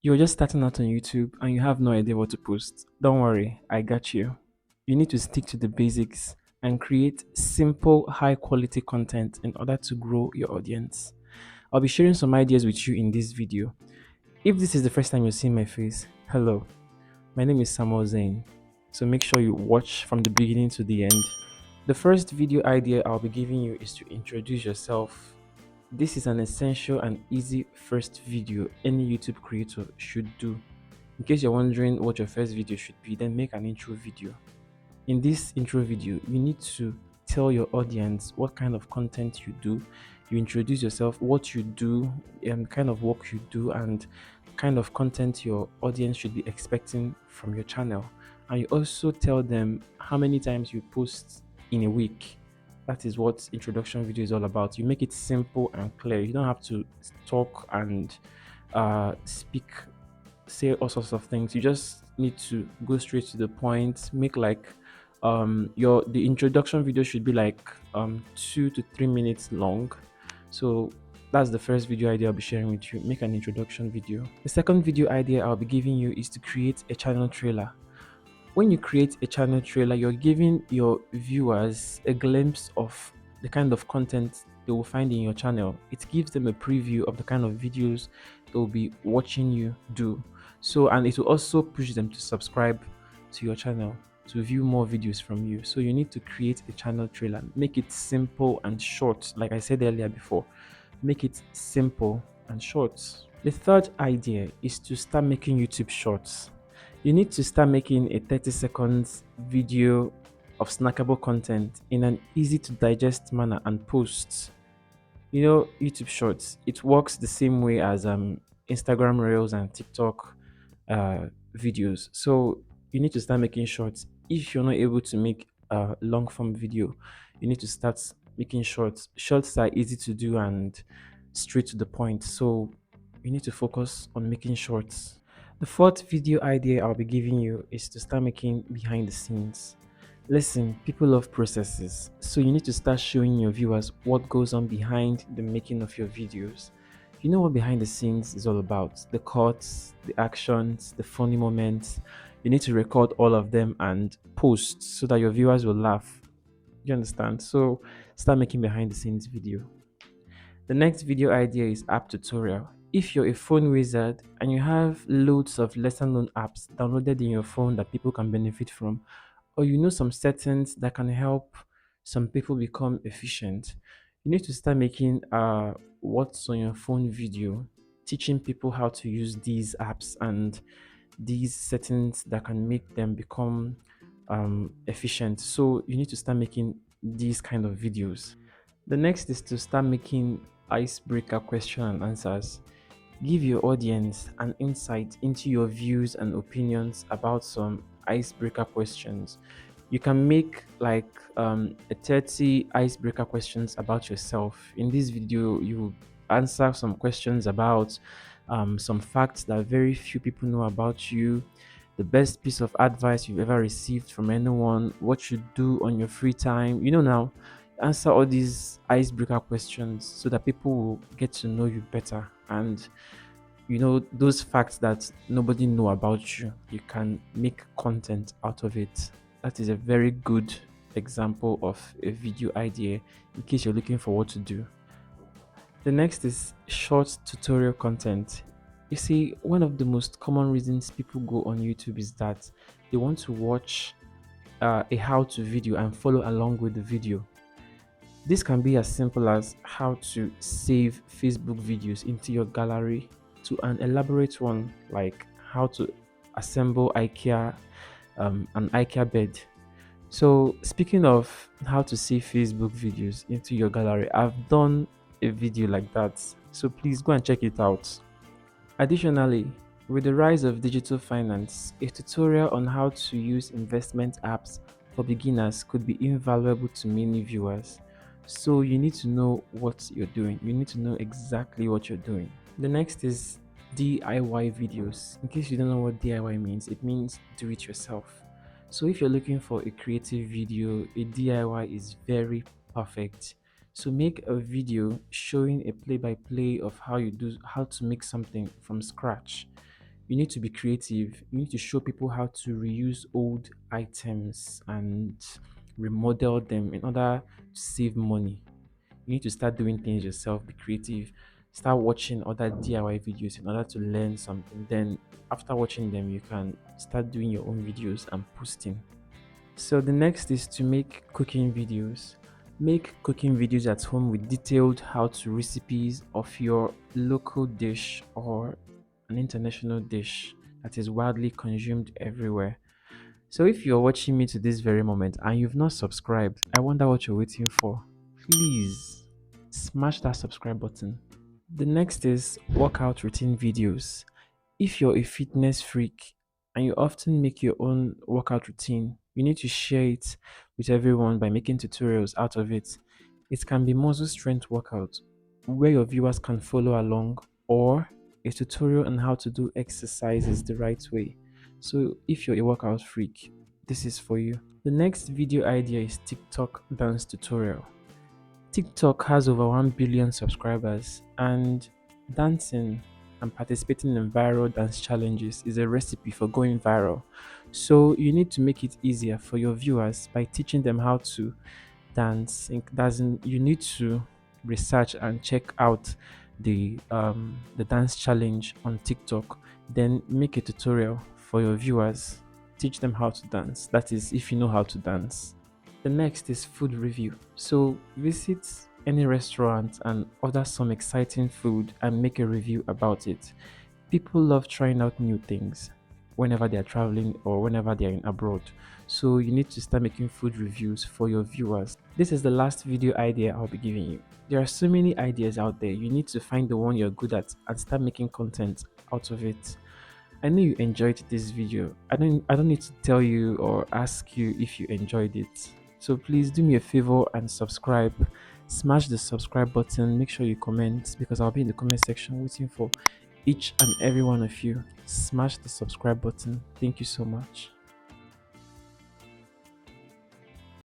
You're just starting out on YouTube and you have no idea what to post. Don't worry, I got you. You need to stick to the basics and create simple, high quality content in order to grow your audience. I'll be sharing some ideas with you in this video. If this is the first time you're seeing my face, hello, my name is Samuel Zain. So make sure you watch from the beginning to the end. The first video idea I'll be giving you is to introduce yourself. This is an essential and easy first video any YouTube creator should do. In case you're wondering what your first video should be, then make an intro video. In this intro video, you need to tell your audience what kind of content you do. You introduce yourself, what you do, and kind of work you do, and kind of content your audience should be expecting from your channel. And you also tell them how many times you post in a week. That is what introduction video is all about. You make it simple and clear. You don't have to talk and speak, say all sorts of things. You just need to go straight to the point. Make like your the introduction video should be like 2 to 3 minutes long. So that's the first video idea I'll be sharing with you. Make an introduction video. The second video idea I'll be giving you is to create a channel trailer. When you create a channel trailer, you're giving your viewers a glimpse of the kind of content they will find in your channel. It gives them a preview of the kind of videos they'll be watching you do. So, and it will also push them to subscribe to your channel to view more videos from you. So, you need to create a channel trailer, make it simple and short, like I said earlier before. Make it simple and short. The third idea is to start making YouTube shorts. You need to start making a 30 seconds video of snackable content in an easy to digest manner and post. You know, YouTube Shorts, it works the same way as Instagram Reels and TikTok videos. So you need to start making shorts. If you're not able to make a long form video, you need to start making shorts. Shorts are easy to do and straight to the point. So you need to focus on making shorts. The fourth video idea I'll be giving you is to start making behind the scenes. Listen, people love processes, so you need to start showing your viewers what goes on behind the making of your videos. You know what behind the scenes is all about: the cuts, the actions, the funny moments. You need to record all of them and post so that your viewers will laugh. You understand? So start making behind the scenes video. The next video idea is app tutorial. If you're a phone wizard and you have loads of lesser known apps downloaded in your phone that people can benefit from, or you know some settings that can help some people become efficient, you need to start making what's on your phone video, teaching people how to use these apps and these settings that can make them become efficient. So you need to start making these kind of videos. The next is to start making icebreaker question and answers. Give your audience an insight into your views and opinions about some icebreaker questions. You can make like a 30 icebreaker questions about yourself. In this video, you answer some questions about some facts that very few people know about you, the best piece of advice you've ever received from anyone, what you do on your free time. You know, now answer all these icebreaker questions so that people will get to know you better, and you know those facts that nobody know about you, you can make content out of it. That is a very good example of a video idea in case you're looking for what to do. The next is short tutorial content. You see, one of the most common reasons people go on YouTube is that they want to watch a how to video and follow along with the video. This can be as simple as how to save Facebook videos into your gallery, to an elaborate one like how to assemble an IKEA bed. So speaking of how to save Facebook videos into your gallery, I've done a video like that. So please go and check it out. Additionally, with the rise of digital finance, a tutorial on how to use investment apps for beginners could be invaluable to many viewers. So you need to know what you're doing. You need to know exactly what you're doing. The next is DIY videos. In case you don't know what DIY means, it means do it yourself. So if you're looking for a creative video, a DIY is very perfect. So make a video showing a play-by-play of how to make something from scratch. You need to be creative. You need to show people how to reuse old items and remodel them in order to save money. You need to start doing things yourself, be creative, start watching other DIY videos in order to learn something. Then, after watching them, you can start doing your own videos and posting. So, the next is to make cooking videos. Make cooking videos at home with detailed how to recipes of your local dish or an international dish that is widely consumed everywhere. So, if you're watching me to this very moment and you've not subscribed, I wonder what you're waiting for. Please smash that subscribe button. The next is workout routine videos. If you're a fitness freak and you often make your own workout routine, you need to share it with everyone by making tutorials out of it. It can be muscle strength workout where your viewers can follow along, or a tutorial on how to do exercises the right way. So if you're a workout freak, this is for you. The next video idea is TikTok dance tutorial. TikTok has over 1 billion subscribers, and dancing and participating in viral dance challenges is a recipe for going viral. So, you need to make it easier for your viewers by teaching them how to dance. You need to research and check out the dance challenge on TikTok, then make a tutorial for your viewers. Teach them how to dance. That is, if you know how to dance. The next is food review. So visit any restaurant and order some exciting food and make a review about it. People love trying out new things whenever they are traveling or whenever they are in abroad. So you need to start making food reviews for your viewers. This is the last video idea I'll be giving you. There are so many ideas out there. You need to find the one you're good at and start making content out of it. I know you enjoyed this video. I don't need to tell you or ask you if you enjoyed it. So please do me a favor and subscribe. Smash the subscribe button. Make sure you comment because I'll be in the comment section waiting for each and every one of you. Smash the subscribe button. Thank you so much.